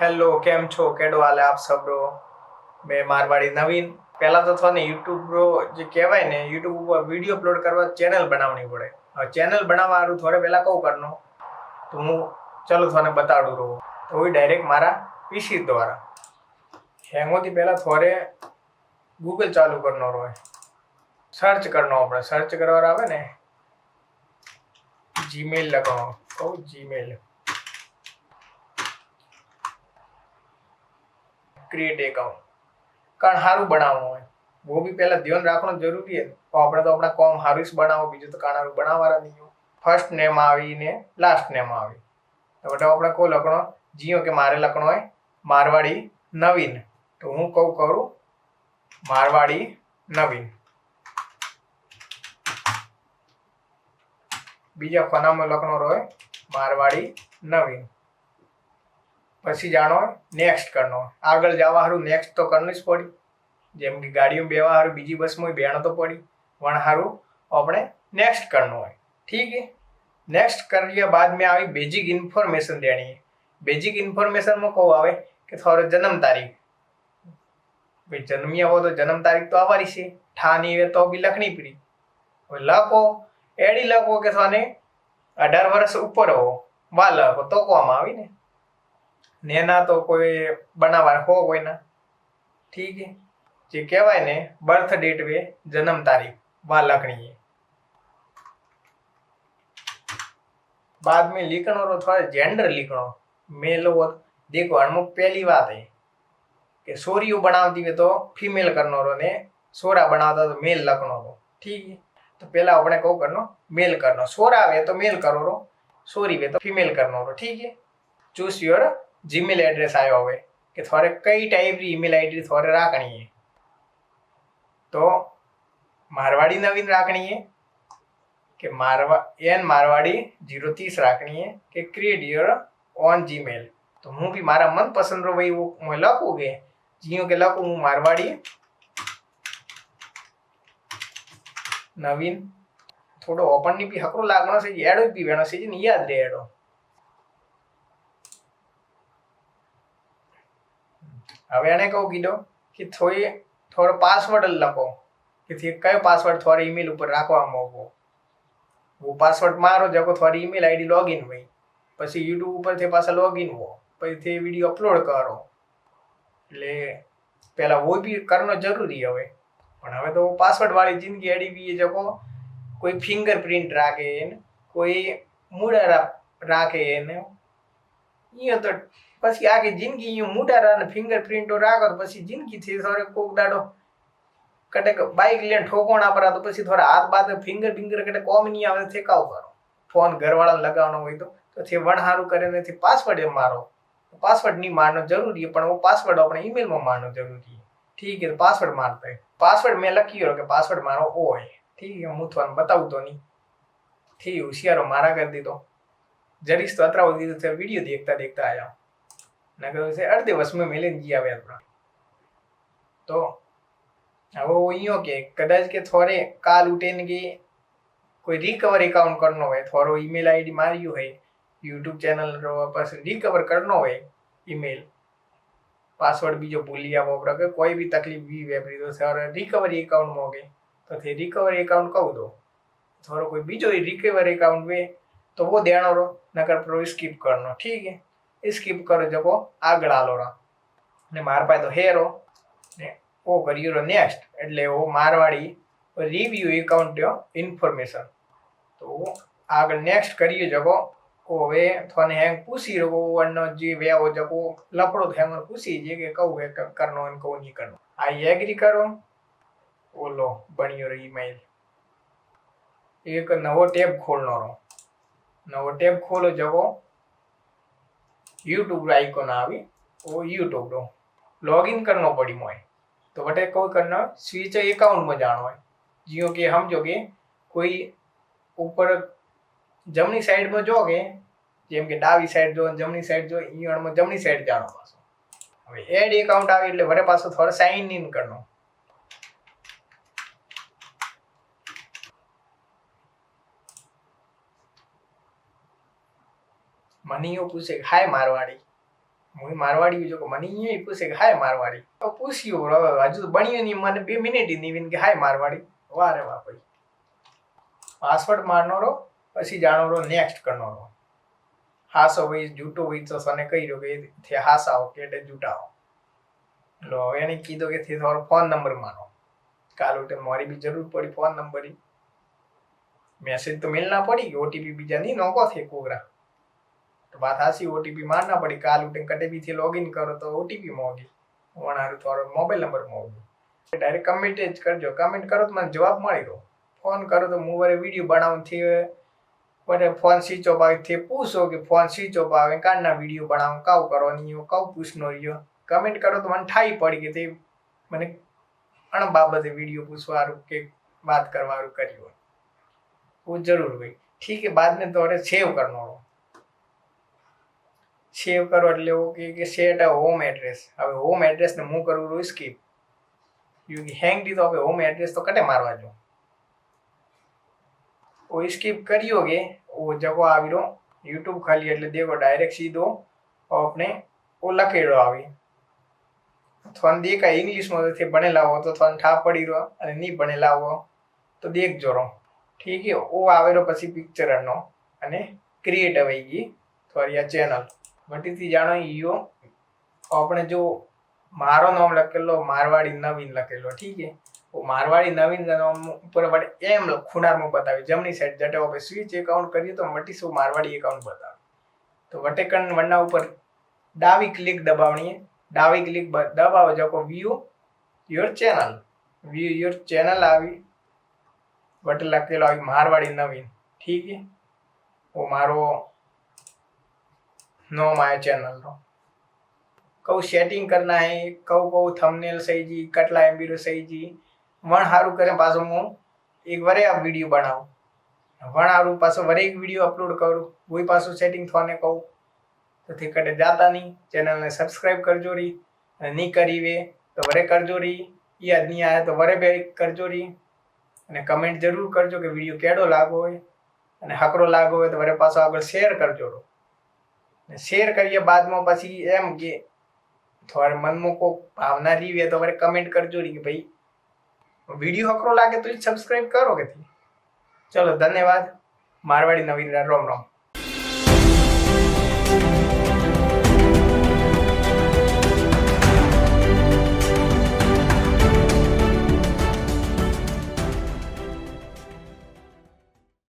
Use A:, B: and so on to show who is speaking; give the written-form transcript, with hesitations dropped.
A: Hello, કેમ છો? કેડો હાલે આપ સબરો? મેં મારવાડી નવીન. પહેલા તો થોને યુટ્યુબ જે કહેવાય ને, યુટ્યુબ ઉપર વિડીયો અપલોડ કરવા ચેનલ બનાવવી પડે. હવે ચેનલ બનાવવા સારું થોડે પહેલાં કહું કરનું તો હું ચલો થોને બતાડું રહું. તો હું ડાયરેક્ટ મારા પીસી દ્વારા હેંગોથી પહેલાં થોડે ગૂગલ ચાલુ કરનો હોય, સર્ચ કરનો આપણે. સર્ચ કરવા આવે ને જીમેલ લગાવો, કહું જીમેલ क्रिएट अकाउंट कारण हारू बनावो है वो भी पहला ध्यान रखना जरूरी है। तो આપણે તો આપણા કોમ હારું જ બનાવો, બીજું તો કાણારું બનાવવાના નહીં हो। फर्स्ट नेम આવી ને લાસ્ટ નેમ આવી તો બટા આપણે કો લખણો જીઓ કે મારે લખણો है मारवाड़ी नवीन। तो હું કહું કરું मारवाड़ी नवीन। બીજા ફનામાં લખણો રહે मारवाड़ी नवीन। પછી જાણો નેક્સ્ટ કરનો, આગળ જવા હારું નેક્સ્ટ તો કરવું જ પડી। જેમ કે ગાડીઓ બેવા હારું બીજી બસમાં બેણ તો પડી વણ હારું આપણે नेक्स्ट करनो है। ठीक है, नेक्स्ट કર્યા बाद में આવી बेसिक इन्फॉर्मेशन देनी है। बेसिक इन्फॉर्मेशन में को आवे कि थारो जन्म तारीख, भाई जन्मिया हो तो जन्म तारीख तो आवारी से ठानी है तो भी लखनी पड़ी। लखो एडी लखो के थाने 18 वर्ष ऊपर हो वा लखो तो को आम आवी ने नेना तो कोई बनावा हो कोई ना। ठीक है, जे कहवाय ने बर्थ डेट वे जन्म तारीख वा लखनी है। बाद में लिखनो रो थोड़ा जेंडर लिखनो मेल हो। देखो अमुक पहली बात है कि सोरियो बनावती है तो फीमेल करनो रो ने सोरा बनावता तो मेल लखनो रो। ठीक है, तो पहला अपने को करनो मेल करनो, सोरा वे तो मेल करो रो, सोरी वे तो फीमेल करनो रो। ठीक है, चूज योर जीमेल एड्रेस आयो होवे कि थोड़े कई टाइप री ईमेल आईडी थोड़े राखनी है। तो मारवाड़ी नवीन राखनी है कि मारवाड़ी 030 राखनी है कि क्रिएट योर ऑन जीमेल। तो हूँ भी मारा मन पसंद रो भाई वो मैं लखूंगे जियो के लखू हूँ मारवाड़ी नवीन। थोड़ो ओपन नी भी हकरो लागनो से एडो भी वेणो से जी याद रे एडो। હવે એને કહું કીધો કે થોડો પાસવર્ડ લખો કે કયો પાસવર્ડ થોડી ઈમેલ ઉપર રાખવા માંગો। वो पासवर्ड मारो जको थोड़ी ईमेल आईडी लॉगिन हुई પછી YouTube ઉપર થી પાછા लॉगिन हो પછી તે વિડિયો અપલોડ કરો એટલે પહેલા वो भी करनो जरूरी है। પણ હવે તો પાસવર્ડ વાળી જિંદગી એડી બી જકો કોઈ ફિંગરપ્રિન્ટ રાખે ને કોઈ મૂડા રાખે ને ઈ તો પછી આખી જિંદગી ઈ મૂડા અને ફિંગરપ્રિન્ટો રાખો તો પછી જિંદગી થી થોડે કોક દાડો कटे बाइक ले ठोकोना पड़ा तो પછી थोड़ा हाथ बात फिंगर कटे कॉम नहीं आवे थे काव करो फोन घर वाला लगावनो होय तो थे वण हारू करे ने थे पासवर्ड मारो। पासवर्ड नहीं मारनो जरूरी है पण वो पासवर्ड अपने ईमेल में मारनो जरूरी है। ठीक है, तो पासवर्ड मारते है। पासवर्ड में लखियो के पासवर्ड मारो ओ है। ठीक है, हूँ थाने बताऊं तो नहीं थी होशियारो मारा कर दी तो जरीस तो अतरा होती तो वीडियो देखता देखता आया नगर से अर्धे वर्ष में मिले जी आवे अपना। तो હવે અહીંયા કે કદાચ કે થોડે કાલ ઉઠીને કે કોઈ રિકવર એકાઉન્ટ કરનો હોય થોડો ઈમેલ આઈડી માર્યું હોય યુટ્યુબ ચેનલ રો પાસ રિકવર કરનો હોય ઈમેલ પાસવર્ડ બીજો ભૂલી આવો કે કોઈ भी तकलीफ भी વેપરી તો સર રિકવરી એકાઉન્ટ મોગે તો તે રિકવરી એકાઉન્ટ કહું દો થોડો કોઈ બીજો રિકવર એકાઉન્ટ વે તો वो देनो रो नकर प्रो स्किप करनो। ठीक है, स्किप करो जको આગળ આલો રા ને માર પાસે તો હેરો ને वो करियो नेक्स्ट એટલે वो मारवाड़ी रिव्यू अकाउंट इन्फॉर्मेशन। तो आगे नेक्स्ट करियो जको को वे थने हैंग पूछी रो वनो जी वे हो जको लफड़ो हैंग पूछी जे के कहू है करनो इन को नहीं करनो आई एग्री करो वो लो बनियो रो ईमेल। एक नवो टैब खोलनो रो, नवो टैब खोलो जको YouTube आइकॉन आवी वो YouTube रो लॉगिन करनो पड़ी मोय। तो बटे कोई करना स्विच अकाउंट में जानो है जियो के हम जोगे कोई ऊपर जमनी साइड में जोगे जेम के डावी साइड जो जमनी साइड जो ईण में जमनी साइड जानो पासो। હવે એડ એકાઉન્ટ આવે એટલે વરે પાછો થોડો સાઇન ઇન કરનો। મને એવું પૂછે હાય મારવાડી હું મારવાડી જો મને અહીંયા પૂછે કે હાય મારવાડી તો પૂછ્યું હવે હજુ બન્યું નહીં મને 2 મિનિટ નહીં કે હાય મારવાડી વાહ રે વાહ ભાઈ પાસવર્ડ મારનારો પછી જાણોરો નેક્સ્ટ કરનારો હાસો ભાઈ જૂઠો ભાઈ તો સને કહી રહ્યો કે થે હાસાઓ કે એટલે જૂઠાઓ એટલે હવે એને કીધું કે થે તમારો ફોન નંબર માનો કાલ ઉઠે મારી બી જરૂર પડી ફોન નંબર મેસેજ તો મિલના પડી કે ઓટીપી બીજા નહીં નોકો થે કોગરા તો વાત હાસી ઓટીપી મારના પડી કાલ ઉઠે કટે બી થી લોગિન કરો તો ઓટીપી મોગી વણારું તમારો મોબાઈલ નંબર મોગી ડાયરેક્ટ કમેન્ટ જ કરજો કમેન્ટ કરો તો મને જવાબ મળી ગયો ફોન કરો તો હું વરે વિડીયો બનાવું થી વરે ફોન સ્વિચ ઓફ આવે થી પૂછો કે ફોન સ્વિચ ઓફ આવે કારના વિડીયો બનાવું કાવ કરવાની કાવ પૂછનો રહ્યો કમેન્ટ કરો તો મને ઠાઈ પડી કે તે મને અણ બાબતે વિડીયો પૂછવાનું કે बात करवारू करियो वो जरूर भाई ठीक है। बाद में तो सेव करना सेव करो એટલે वो कि सेट होम एड्रेस હવે होम एड्रेस ने હું કરું છું સ્કીપ क्योंकि हैंग दी तो હવે होम एड्रेस तो कटे मारवा जो वो स्किप करियोगे वो जगह આવી रो YouTube ખાલી એટલે देखो डायरेक्ट सीधो अपने वो લખેલો આવી થોન દેખા इंग्लिश में थे बनेला हो तो થોન ठा पड़ी रो અને ની बनेला हो तो देख जो रो ठीक है। वो आवेरो પછી पिक्चर नो અને क्रिएट आवेगी थोड़ी आ चैनल वटीથી જાણો ઈયો આપણે जो मारो नाम लखेलो मारवाड़ी नवीन लखेलो ठीक है। वो मारवाड़ी नवीन नाम ऊपर बड़े एम खूणार में बतावे जमनी साइड जटे पे स्विच अकाउंट करिए तो मटी सो मारवाड़ी अकाउंट बतावे तो वटेकन वन्ना ऊपर डावी क्लिक दबावनी है डावी क्लिक दबाव जो व्यू योर चैनल आवी वटे लखेलो आवी मारवाड़ी नवीन ठीक है। वो मारो नाम आया चैनल नो कौ सेटिंग करना है कौ थंबनेल सही जी कटला एमबी रो सही जी वण हारू करे पाछो हूँ एक वरे आ वीडियो बनाऊं वण हारू पाछो वरे एक वीडियो अपलोड करूं वही पाछो सेटिंग थोने कहूं तो थी कटे जाता नहीं चैनल ने सब्सक्राइब करजो री नहीं करी वे तो वरे करजो री याद नहीं आया तो वरे बे करजो री અને કમેન્ટ જરૂર કરજો કે વિડિયો કેડો લાગો હોય અને હકરો લાગો હોય તો વરે પાછો આગળ શેર કરજો ને શેર કરીએ બાદમાં પછી એમ કે થોડે મનમાં કોઈ ભાવના રીવે તો વરે કમેન્ટ કરજો રી કે ભાઈ वीडियो हकरो लागे तो सब्सक्राइब करो के थी। चलो धन्यवाद। मारवाड़ी नवीन राम राम।